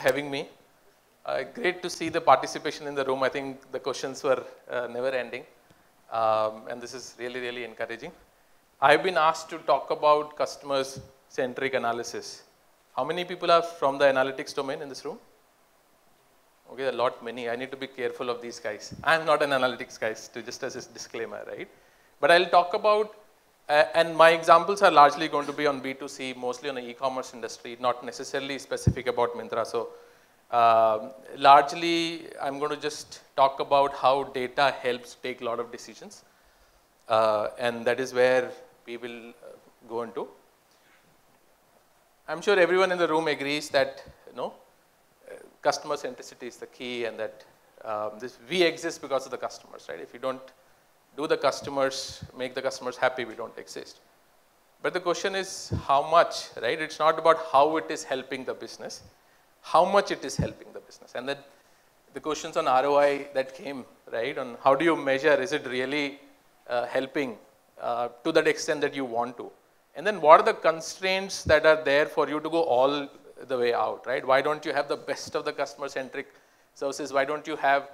having me. Great to see the participation in the room. I think the questions were never ending. And this is really, really encouraging. I've been asked to talk about customers-centric analysis. How many people are from the analytics domain in this room? Okay, a lot, many. I need to be careful of these guys. I'm not an analytics guy, just as a disclaimer, right? But I'll talk about, and my examples are largely going to be on B2C, mostly on the e-commerce industry, not necessarily specific about Myntra. So largely, I'm going to just talk about how data helps take a lot of decisions. And that is where we will go into. I'm sure everyone in the room agrees that, customer centricity is the key, and that we exist because of the customers, right? If you don't do the customers, make the customers happy, we don't exist. But the question is how much, right? It's not about how it is helping the business, how much it is helping the business. And then the questions on ROI that came, right? On how do you measure, is it really helping to that extent that you want to? And then what are the constraints that are there for you to go all the way out, right? Why don't you have the best of the customer-centric services? Why don't you have,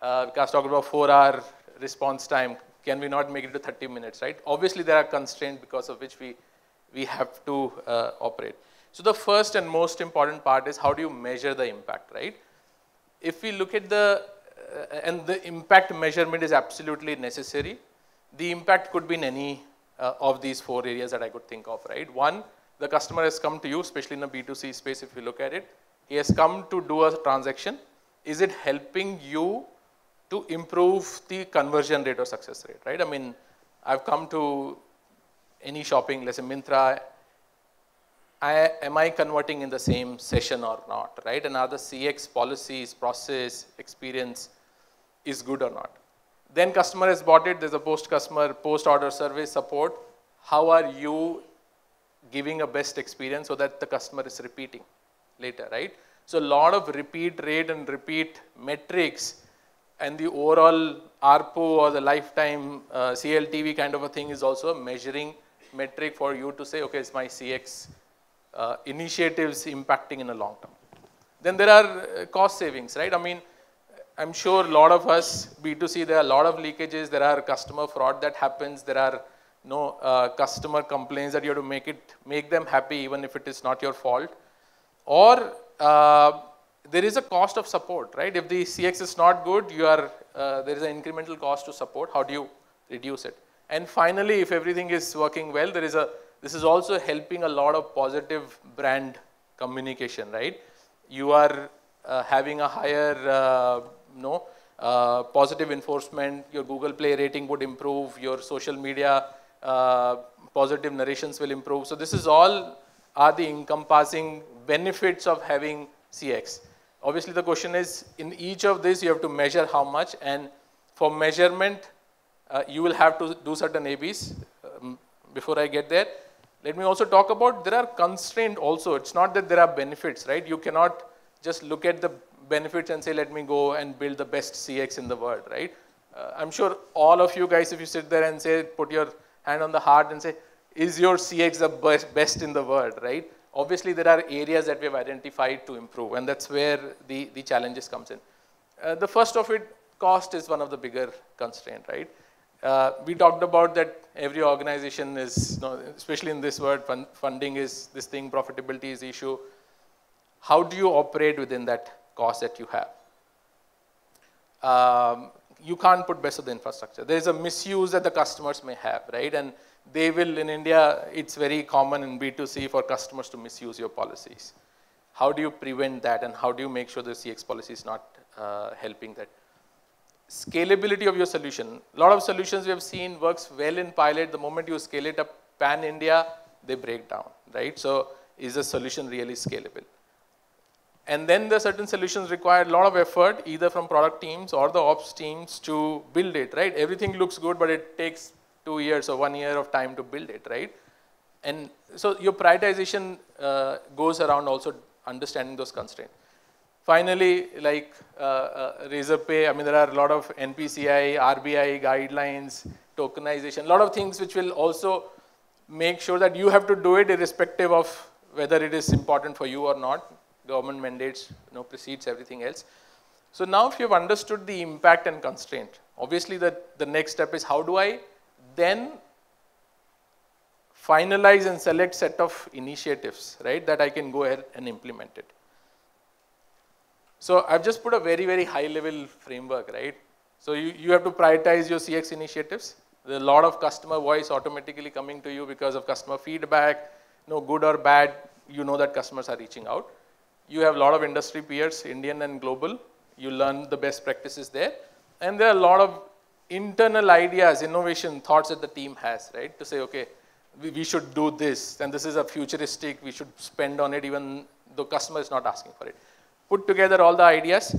Vikas talked about 4-hour response time. Can we not make it to 30 minutes, right? Obviously, there are constraints because of which we have to operate. So the first and most important part is how do you measure the impact, right? If we look at and the impact measurement is absolutely necessary. The impact could be in any of these 4 areas that I could think of, right? One, the customer has come to you, especially in a B2C space, if you look at it. He has come to do a transaction. Is it helping you to improve the conversion rate or success rate, right? I mean, I've come to any shopping, let's say Myntra. Am I converting in the same session or not, right? And are the CX policies, process, experience is good or not? Then customer has bought it, there's a post-customer, post-order service support. How are you giving a best experience so that the customer is repeating later, right? So a lot of repeat rate and repeat metrics and the overall ARPU or the lifetime CLTV kind of a thing is also a measuring metric for you to say, okay, is my CX initiatives impacting in the long term? Then there are cost savings, right? I mean, I'm sure a lot of us, B2C, there are a lot of leakages, there are customer fraud that happens, there are customer complaints that you have to make them happy even if it is not your fault. Or there is a cost of support, right? If the CX is not good, there is an incremental cost to support. How do you reduce it? And finally, if everything is working well, this is also helping a lot of positive brand communication, right? You are having a higher positive enforcement, your Google Play rating would improve, your social media positive narrations will improve. So this is all are the encompassing benefits of having CX. Obviously, the question is, in each of these, you have to measure how much, and for measurement, you will have to do certain ABs. Before I get there, let me also talk about, there are constraints also. It's not that there are benefits, right? You cannot just look at the benefits and say, let me go and build the best CX in the world, right? I'm sure all of you guys, if you sit there and say, put your hand on the heart and say, is your CX the best in the world, right? Obviously, there are areas that we have identified to improve, and that's where the challenges comes in. The first of it, cost is one of the bigger constraints, right? We talked about that every organization is, especially in this world, funding is this thing, profitability is the issue. How do you operate within that cost that you have? You can't put best of the infrastructure. There is a misuse that the customers may have, right? And they will, in India, it's very common in B2C for customers to misuse your policies. How do you prevent that, and how do you make sure the CX policy is not helping that? Scalability of your solution. A lot of solutions we have seen works well in pilot. The moment you scale it up pan-India, they break down, right? So is the solution really scalable? And then the certain solutions require a lot of effort, either from product teams or the ops teams to build it, right? Everything looks good, but it takes 2 years or 1 year of time to build it, right? And so your prioritization goes around also understanding those constraints. Finally, like razor pay, I mean, there are a lot of NPCI, RBI guidelines, tokenization, a lot of things which will also make sure that you have to do it irrespective of whether it is important for you or not. government mandates, precedes everything else. So now if you've understood the impact and constraint, obviously the next step is how do I then finalize and select set of initiatives, right, that I can go ahead and implement it. So I've just put a very, very high level framework, right? So you have to prioritize your CX initiatives. There's a lot of customer voice automatically coming to you because of customer feedback, good or bad, that customers are reaching out. You have a lot of industry peers, Indian and global. You learn the best practices there. And there are a lot of internal ideas, innovation, thoughts that the team has, right? To say, okay, we should do this, and this is a futuristic, we should spend on it even though customer is not asking for it. Put together all the ideas,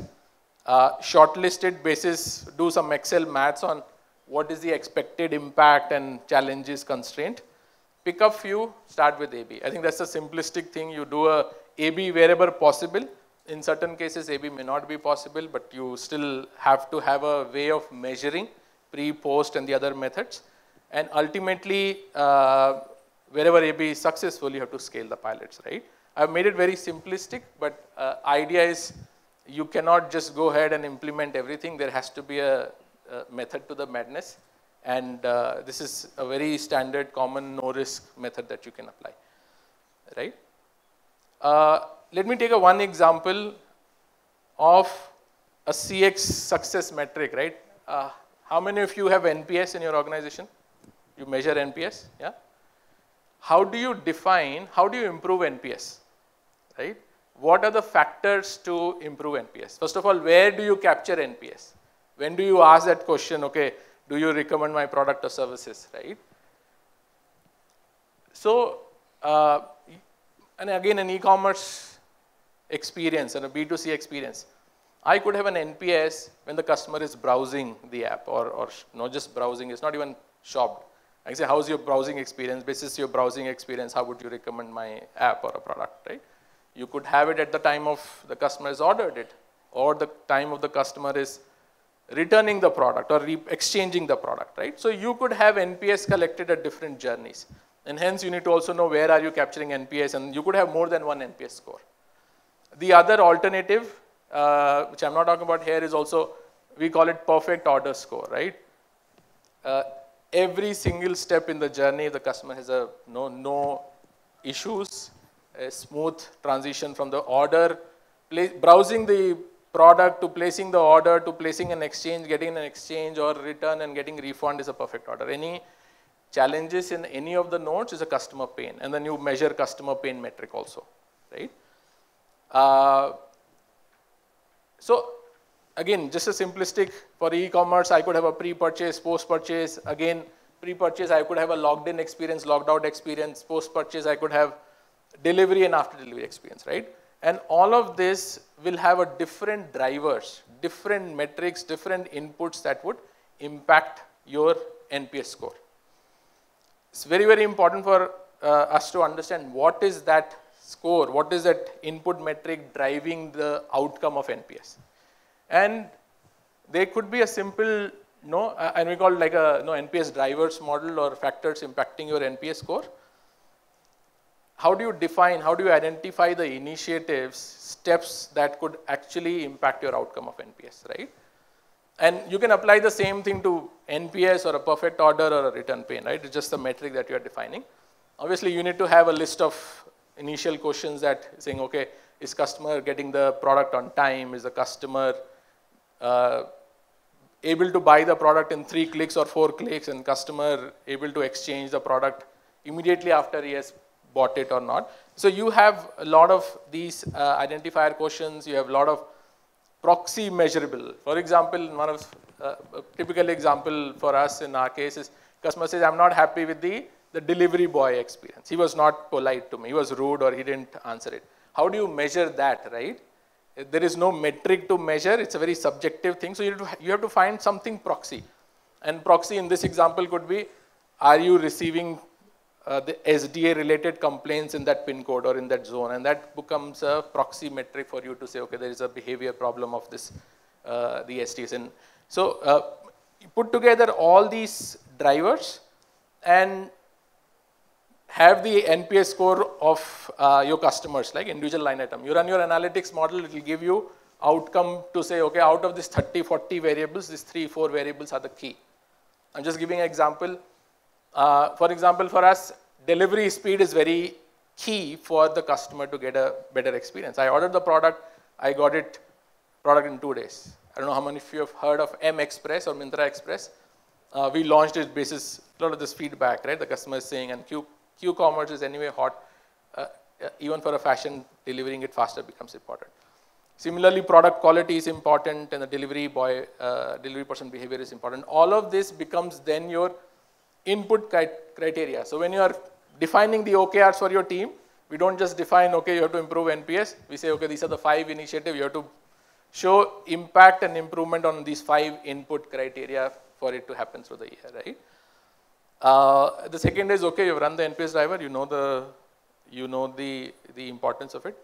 shortlisted basis, do some Excel maths on what is the expected impact and challenges, constraint. Pick up few, start with A/B. I think that's the simplistic thing. You do a A/B wherever possible. In certain cases, A/B may not be possible, but you still have to have a way of measuring pre, post, and the other methods. And ultimately, wherever A/B is successful, you have to scale the pilots, right? I've made it very simplistic, but idea is you cannot just go ahead and implement everything. There has to be a method to the madness. And this is a very standard, common, no-risk method that you can apply, right? Let me take one example of a CX success metric, right? How many of you have NPS in your organization? You measure NPS, yeah? How do you improve NPS, right? What are the factors to improve NPS? First of all, where do you capture NPS? When do you ask that question, okay, do you recommend my product or services, right? So, and again, an e-commerce experience and a B2C experience, I could have an NPS when the customer is browsing the app or not just browsing, it's not even shopped. I say, how's your browsing experience? Basis your browsing experience, how would you recommend my app or a product, right? You could have it at the time of the customer has ordered it, or the time of the customer is returning the product or exchanging the product, right? So you could have NPS collected at different journeys. And hence you need to also know where are you capturing NPS, and you could have more than one NPS score. The other alternative, which I'm not talking about here, is also, we call it perfect order score, right? Every single step in the journey, the customer has no issues, a smooth transition from the order, browsing the product to placing the order to placing an exchange, getting an exchange or return and getting refund is a perfect order. Any challenges in any of the nodes is a customer pain, and then you measure customer pain metric also, right? So again, just a simplistic, for e-commerce, I could have a pre-purchase, post-purchase. Again, pre-purchase, I could have a logged in experience, logged out experience. Post-purchase, I could have delivery and after delivery experience, right? And all of this will have a different drivers, different metrics, different inputs that would impact your NPS score. It's very, very important for us to understand what is that score, what is that input metric driving the outcome of NPS. And there could be a simple, and we call it like a NPS drivers model or factors impacting your NPS score. How do you define, how do you identify the initiatives, steps that could actually impact your outcome of NPS, right? And you can apply the same thing to NPS or a perfect order or a return pain, right? It's just the metric that you are defining. Obviously, you need to have a list of initial questions that saying, okay, is customer getting the product on time? Is the customer able to buy the product in 3 clicks or 4 clicks, and customer able to exchange the product immediately after he has bought it or not? So you have a lot of these identifier questions. You have a lot of proxy measurable. For example, one of a typical example for us in our case is customer says, I'm not happy with the delivery boy experience. He was not polite to me. He was rude or he didn't answer it. How do you measure that, right? There is no metric to measure. It's a very subjective thing. So you have to find something proxy. And proxy in this example could be, are you receiving the SDA related complaints in that pin code or in that zone? And that becomes a proxy metric for you to say, okay, there is a behavior problem of this, the SDAs. And so you put together all these drivers and have the NPS score of your customers, like individual line item. You run your analytics model, it will give you outcome to say, okay, out of this 30, 40 variables, these 3, 4 variables are the key. I'm just giving an example. For example, for us, delivery speed is very key for the customer to get a better experience. I ordered the product, I got it product in 2 days. I don't know how many of you have heard of M Express or Myntra Express. We launched it basis a lot of this feedback, right? The customer is saying, and Q-commerce is anyway hot. Even for a fashion, delivering it faster becomes important. Similarly, product quality is important, and the delivery person behavior is important. All of this becomes then your input criteria. So when you are defining the OKRs for your team, we don't just define, okay, you have to improve NPS. We say, okay, these are the 5 initiatives. You have to show impact and improvement on these 5 input criteria for it to happen through the year, right? The second is, okay, you've run the NPS driver, you know the importance of it.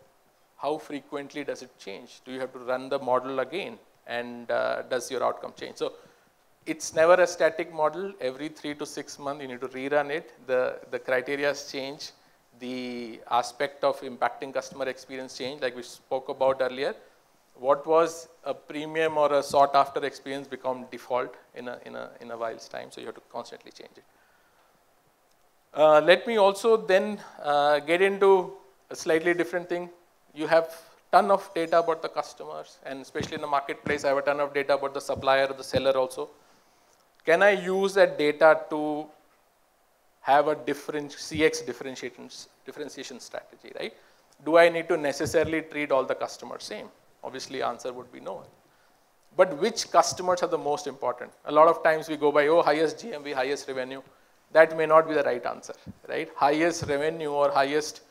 How frequently does it change? Do you have to run the model again? And does your outcome change? So it's never a static model. Every 3 to 6 months, you need to rerun it. The criteria change. The aspect of impacting customer experience change, like we spoke about earlier. What was a premium or a sought after experience become default in a while's time. So you have to constantly change it. Let me also then get into a slightly different thing. You have ton of data about the customers, and especially in the marketplace, I have a ton of data about the supplier or the seller also. Can I use that data to have a different CX differentiation strategy, right? Do I need to necessarily treat all the customers same? Obviously, answer would be no. But which customers are the most important? A lot of times we go by, oh, highest GMV, highest revenue. That may not be the right answer, right? Highest revenue or highest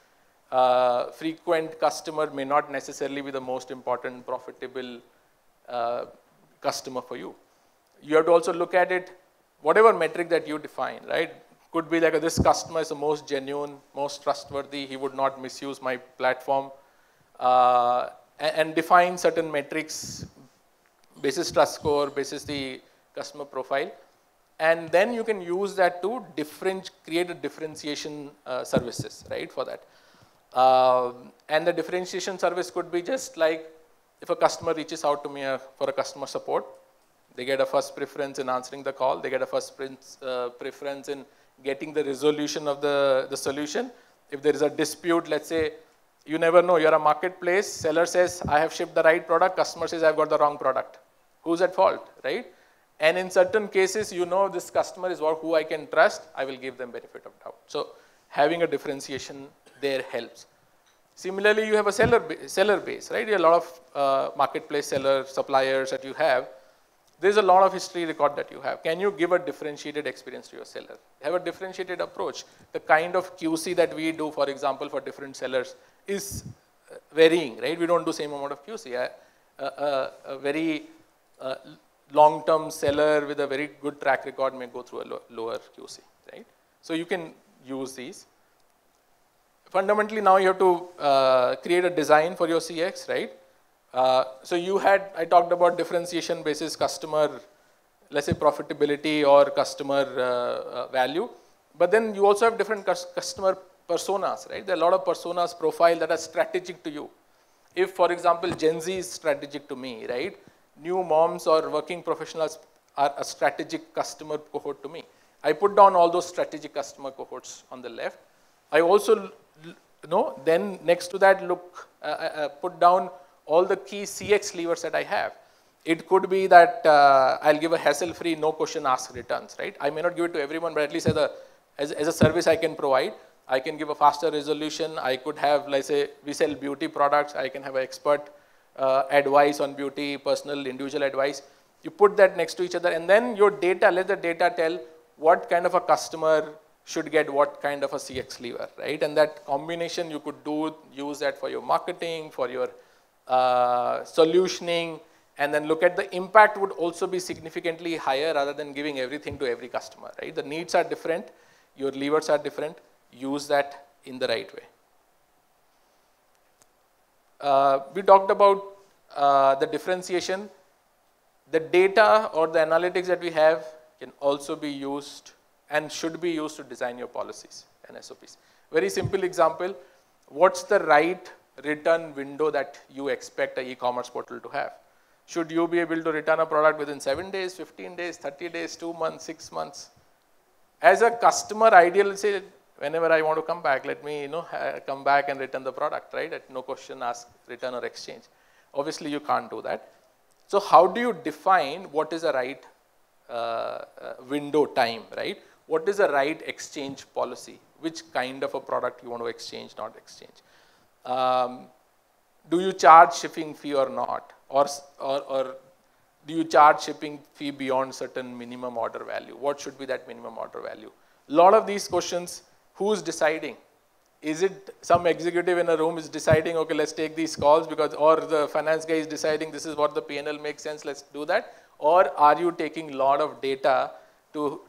frequent customer may not necessarily be the most important profitable customer for you. You have to also look at it, whatever metric that you define, right? Could be like this customer is the most genuine, most trustworthy, he would not misuse my platform, and define certain metrics, basis trust score, basis the customer profile. And then you can use that to create a differentiation services, right, for that. And the differentiation service could be just like if a customer reaches out to me for a customer support, they get a first preference in answering the call, they get a first preference in getting the resolution of the solution. If there is a dispute, let's say, you never know, you're a marketplace, seller says, I have shipped the right product, customer says, I've got the wrong product. Who's at fault, right? And in certain cases, you know this customer is who I can trust, I will give them benefit of doubt. So having a differentiation there helps. Similarly, you have a seller base, right? You have a lot of marketplace seller suppliers that you have. There's a lot of history record that you have. Can you give a differentiated experience to your seller? Have a differentiated approach. The kind of QC that we do, for example, for different sellers is varying, right? We don't do same amount of QC. A very long-term seller with a very good track record may go through a lower QC, right? So you can use these. Fundamentally, now you have to create a design for your CX, right? So I talked about differentiation basis customer, let's say profitability or customer value. But then you also have different customer personas, right? There are a lot of personas profile that are strategic to you. If, for example, Gen Z is strategic to me, right? New moms or working professionals are a strategic customer cohort to me. I put down all those strategic customer cohorts on the left. I also, then next to that, put down all the key CX levers that I have. It could be that I'll give a hassle-free, no question asked returns, right? I may not give it to everyone, but at least as a service I can provide. I can give a faster resolution. I could have, let's say, we sell beauty products. I can have an expert advice on beauty, personal, individual advice. You put that next to each other, and then your data, let the data tell what kind of a customer should get what kind of a CX lever, right? And that combination you could use that for your marketing, for your solutioning, and then look at the impact would also be significantly higher rather than giving everything to every customer, right? The needs are different, your levers are different, use that in the right way. We talked about the differentiation. The data or the analytics that we have can also be used and should be used to design your policies. and SOPs. Very simple example, what's the right return window that you expect an e-commerce portal to have? Should you be able to return a product within 7 days, 15 days, 30 days, 2 months, 6 months? As a customer, ideally say, whenever I want to come back, let me come back and return the product, right? At no question ask, return or exchange. Obviously, you can't do that. So how do you define what is a right window time, right? What is a right exchange policy? Which kind of a product you want to exchange, not exchange? Do you charge shipping fee or not? Or do you charge shipping fee beyond certain minimum order value? What should be that minimum order value? A lot of these questions, who's deciding? Is it some executive in a room is deciding, okay, let's take these calls because, or the finance guy is deciding this is what the P&L makes sense, let's do that? Or are you taking a lot of data to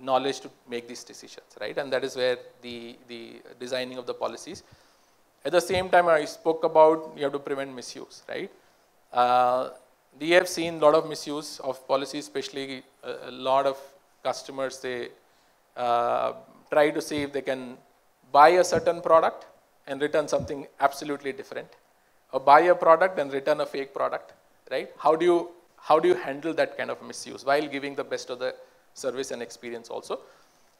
knowledge to make these decisions, right? And that is where the designing of the policies. At the same time, I spoke about you have to prevent misuse, right? We have seen a lot of misuse of policies, especially a lot of customers, they try to see if they can buy a certain product and return something absolutely different, or buy a product and return a fake product, right? How do you handle that kind of misuse while giving the best of the service and experience also?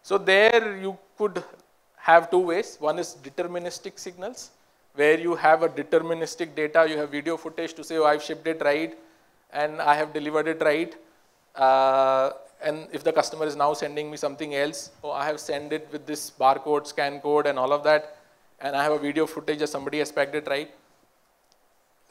So there you could have two ways. One is deterministic signals, where you have a deterministic data, you have video footage to say, oh, I've shipped it right, and I have delivered it right. And if the customer is now sending me something else, oh, I have sent it with this barcode, scan code, and all of that, and I have a video footage that somebody has packed it right.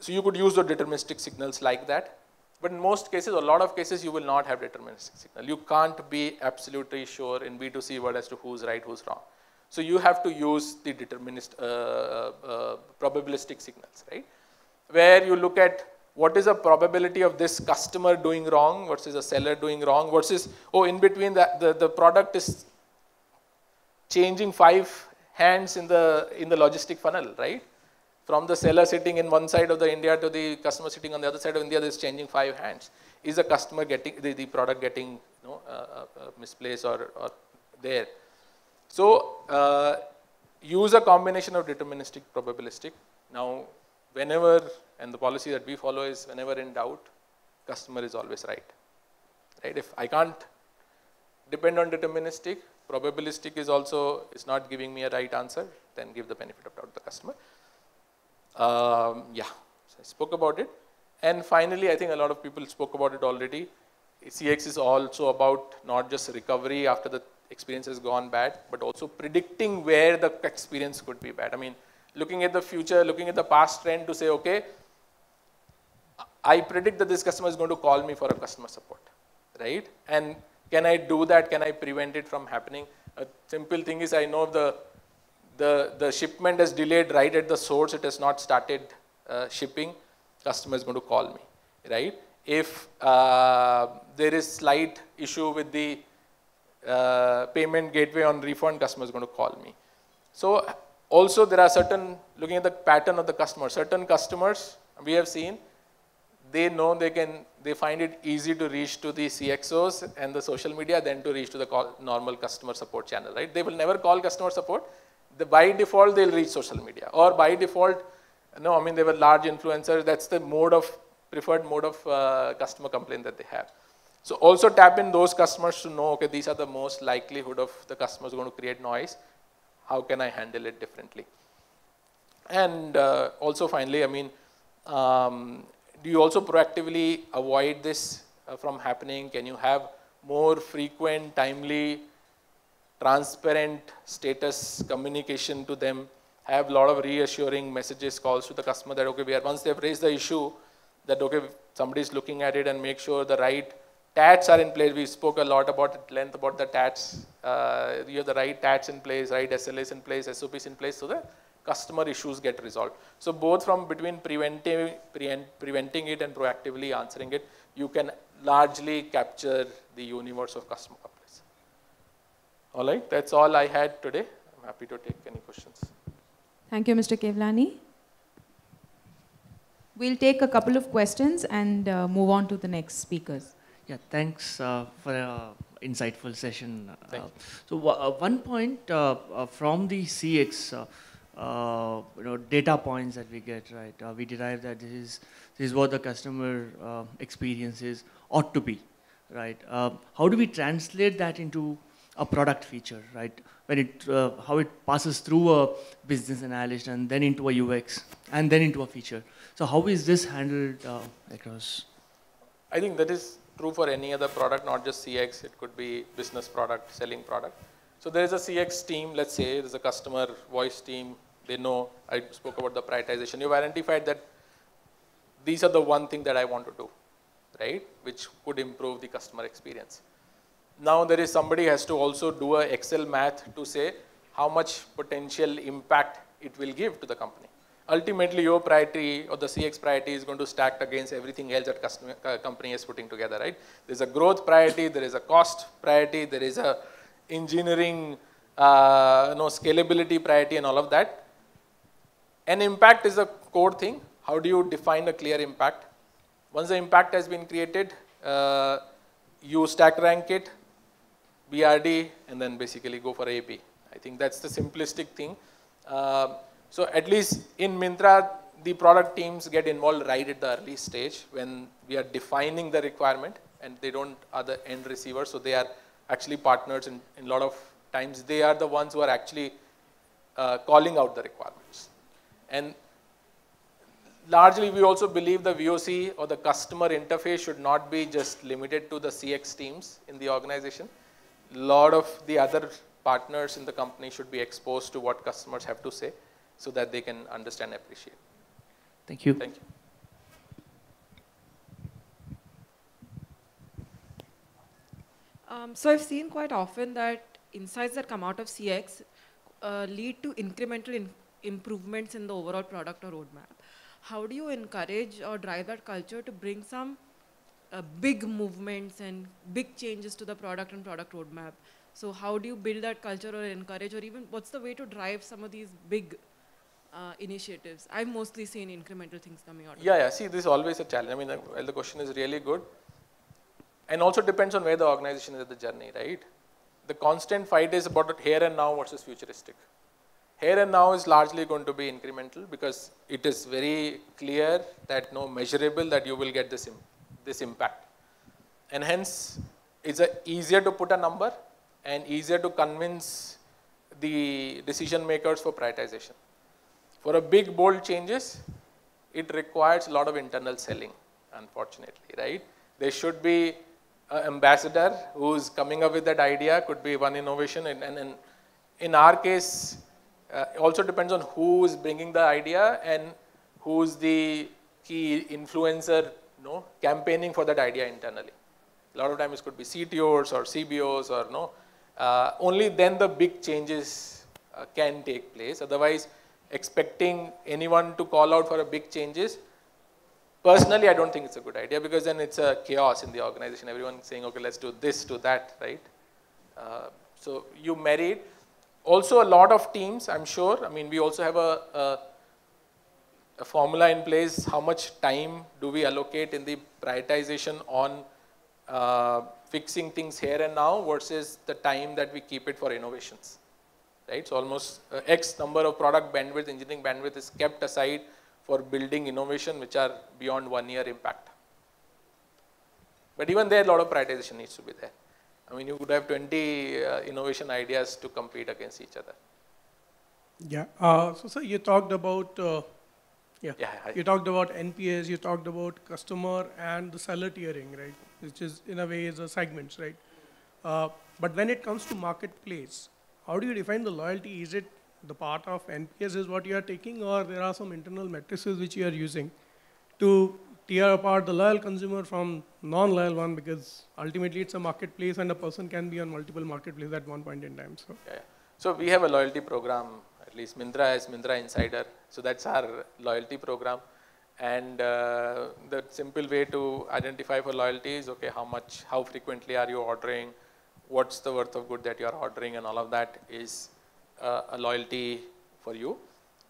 So you could use the deterministic signals like that. But in most cases, a lot of cases, you will not have deterministic signal. You can't be absolutely sure in B2C world as to who's right, who's wrong. So you have to use the probabilistic signals, right? Where you look at what is the probability of this customer doing wrong versus a seller doing wrong versus, oh, in between that the product is changing 5 hands in the logistic funnel, right? From the seller sitting in one side of the India to the customer sitting on the other side of India, is changing 5 hands. Is the customer getting, the product getting misplaced or there? So use a combination of deterministic, probabilistic. Now, whenever, and the policy that we follow is whenever in doubt, customer is always right. Right? If I can't depend on deterministic, probabilistic is also, it's not giving me a right answer, then give the benefit of doubt to the customer. Yeah, so I spoke about it. And finally, I think a lot of people spoke about it already. CX is also about not just recovery after the experience has gone bad, but also predicting where the experience could be bad. I mean, looking at the future, looking at the past trend to say, okay, I predict that this customer is going to call me for a customer support, right? And can I do that? Can I prevent it from happening? A simple thing is I know the shipment is delayed right at the source, it has not started shipping, customer is going to call me, right? If there is slight issue with the payment gateway on refund, customer is going to call me. So also there are certain, looking at the pattern of the customer, certain customers we have seen, they know they find it easy to reach to the CXOs and the social media than to reach to the normal customer support channel, right? They will never call customer support. By default, they'll reach social media, or by default, no, I mean, they were large influencers. That's the preferred mode of customer complaint that they have. So also tap in those customers to know, okay, these are the most likelihood of the customers going to create noise. How can I handle it differently? And also finally, I mean, do you also proactively avoid this from happening? Can you have more frequent, timely, transparent status communication to them? Have a lot of reassuring messages, calls to the customer that, okay, once they've raised the issue, that, okay, somebody is looking at it, and make sure the right TATs are in place. We spoke a lot about at length about the TATs. You have the right TATs in place, right SLAs in place, SOPs in place, so that customer issues get resolved. So both from between preventing it and proactively answering it, you can largely capture the universe of customer complaints. All right, that's all I had today. I'm happy to take any questions. Thank you, Mr. Kevlani. We'll take a couple of questions and move on to the next speakers. Yeah, thanks for insightful session. Thank you. So one point from the CX, data points that we get, right? We derive that this is what the customer experiences ought to be, right? How do we translate that into a product feature, right? When it, how it passes through a business analyst and then into a UX and then into a feature. So how is this handled across? I think that is true for any other product, not just CX. It could be business product, selling product. So there is a CX team, let's say there's a customer voice team. They know, I spoke about the prioritization. You've identified that these are the one thing that I want to do, right? Which could improve the customer experience. Now there is somebody has to also do a Excel math to say how much potential impact it will give to the company. Ultimately, your priority or the CX priority is going to stack against everything else that company is putting together, right? There's a growth priority, there is a cost priority, there is a engineering, scalability priority and all of that. An impact is a core thing. How do you define a clear impact? Once the impact has been created, you stack rank it, BRD, and then basically go for AP. I think that's the simplistic thing. So at least in Myntra, the product teams get involved right at the early stage when we are defining the requirement, and they are the end receiver, so they are actually partners, and in a lot of times they are the ones who are actually calling out the requirements. And largely we also believe the VOC or the customer interface should not be just limited to the CX teams in the organization. A lot of the other partners in the company should be exposed to what customers have to say so that they can understand and appreciate. Thank you. Thank you. So I've seen quite often that insights that come out of CX lead to incremental improvements in the overall product or roadmap. How do you encourage or drive that culture to bring some big movements and big changes to the product and product roadmap? So how do you build that culture or encourage, or even what's the way to drive some of these big initiatives? I've mostly seen incremental things coming out. Yeah. See, this is always a challenge. I mean, the question is really good. And also depends on where the organization is at the journey, right? The constant fight is about here and now versus futuristic. Here and now is largely going to be incremental because it is very clear that measurable that you will get this impact. And hence, it's easier to put a number and easier to convince the decision makers for prioritization. For a big, bold changes, it requires a lot of internal selling, unfortunately, right? There should be an ambassador who's coming up with that idea, could be one innovation. And in our case, also depends on who is bringing the idea and who's the key influencer campaigning for that idea internally. A lot of times it could be CTOs or CBOs or only then the big changes can take place. Otherwise, expecting anyone to call out for a big changes, personally, I don't think it's a good idea because then it's a chaos in the organization. Everyone saying, okay, let's do this, do that, right? So you marry it. Also, a lot of teams, I'm sure, I mean, we also have a formula in place. How much time do we allocate in the prioritization on fixing things here and now versus the time that we keep it for innovations, right? So almost X number of product bandwidth, engineering bandwidth is kept aside for building innovation which are beyond 1 year impact. But even there, a lot of prioritization needs to be there. I mean, you would have 20 innovation ideas to compete against each other. Yeah. So, sir, you talked about you talked about NPS, you talked about customer and the seller tiering, right? Which is in a way is a segments, right? But when it comes to marketplace, how do you define the loyalty? Is it the part of NPS is what you are taking, or there are some internal matrices which you are using to tear apart the loyal consumer from non-loyal one, because ultimately it's a marketplace and a person can be on multiple marketplaces at one point in time. So, So we have a loyalty program, at least Myntra has Myntra Insider. So that's our loyalty program. And the simple way to identify for loyalty is, okay, how frequently are you ordering? What's the worth of good that you're ordering, and all of that is a loyalty for you.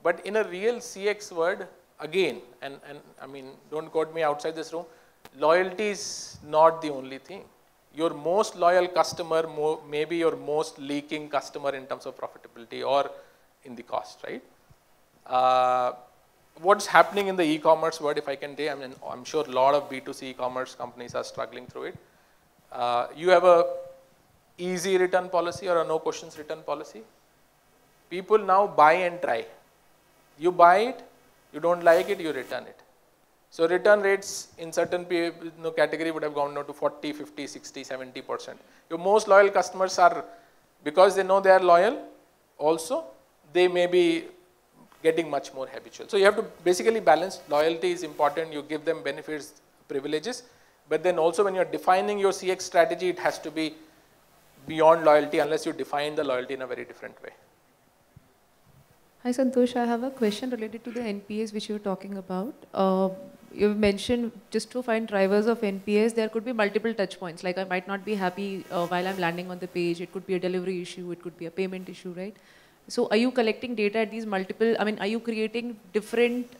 But in a real CX word, again, and I mean, don't quote me outside this room, loyalty is not the only thing. your most loyal customer may be your most leaking customer in terms of profitability or in the cost, right? What's happening in the e-commerce world, if I can say, I mean, I'm sure a lot of B2C e-commerce companies are struggling through it. You have a easy return policy or a no questions return policy. People now buy and try. You buy it, you don't like it, you return it. So return rates in certain category would have gone down to 40, 50, 60, 70%. Your most loyal customers are, because they know they are loyal, also, they may be getting much more habitual. So you have to basically balance. Loyalty is important, you give them benefits, privileges, but then also when you're defining your CX strategy, it has to be beyond loyalty unless you define the loyalty in a very different way. Hi Santosh, I have a question related to the NPS which you were talking about. You mentioned just to find drivers of NPS, there could be multiple touch points. Like I might not be happy while I'm landing on the page. It could be a delivery issue, it could be a payment issue, right? So are you collecting data at these multiple, I mean, are you creating different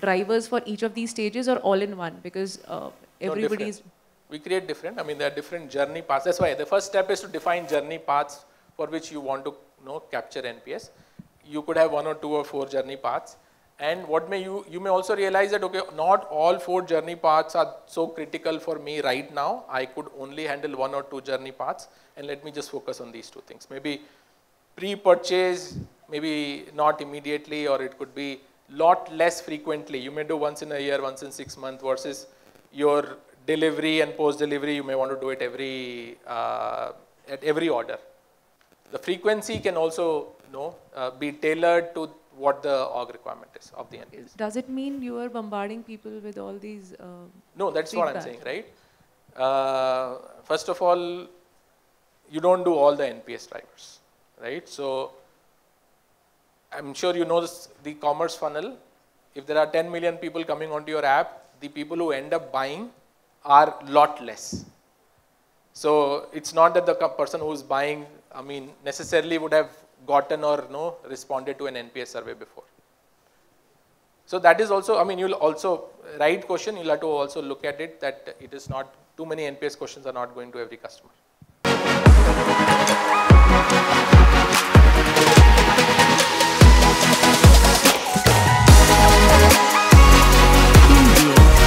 drivers for each of these stages or all in one? Because everybody's... We create different, I mean, there are different journey paths. That's why the first step is to define journey paths for which you want to capture NPS. You could have 1 or 2 or 4 journey paths. And what you may also realize that, okay, not all 4 journey paths are so critical for me right now. I could only handle 1 or 2 journey paths, and let me just focus on these 2 things. Maybe pre-purchase, maybe not immediately, or it could be lot less frequently. You may do once in a year, once in 6 months, versus your delivery and post-delivery, you may want to do it at every order. The frequency can also be tailored to what the org requirement is of the NPS. Does it mean you are bombarding people with all these No, that's feedback? what I'm saying, right? First of all, you don't do all the NPS drivers, right? So I'm sure you know this, the commerce funnel. If there are 10 million people coming onto your app, the people who end up buying are a lot less. So it's not that the person who is buying, I mean, necessarily would have gotten or responded to an NPS survey before. So that is also, I mean, you'll also, right question, you'll have to also look at it that it is not, too many NPS questions are not going to every customer.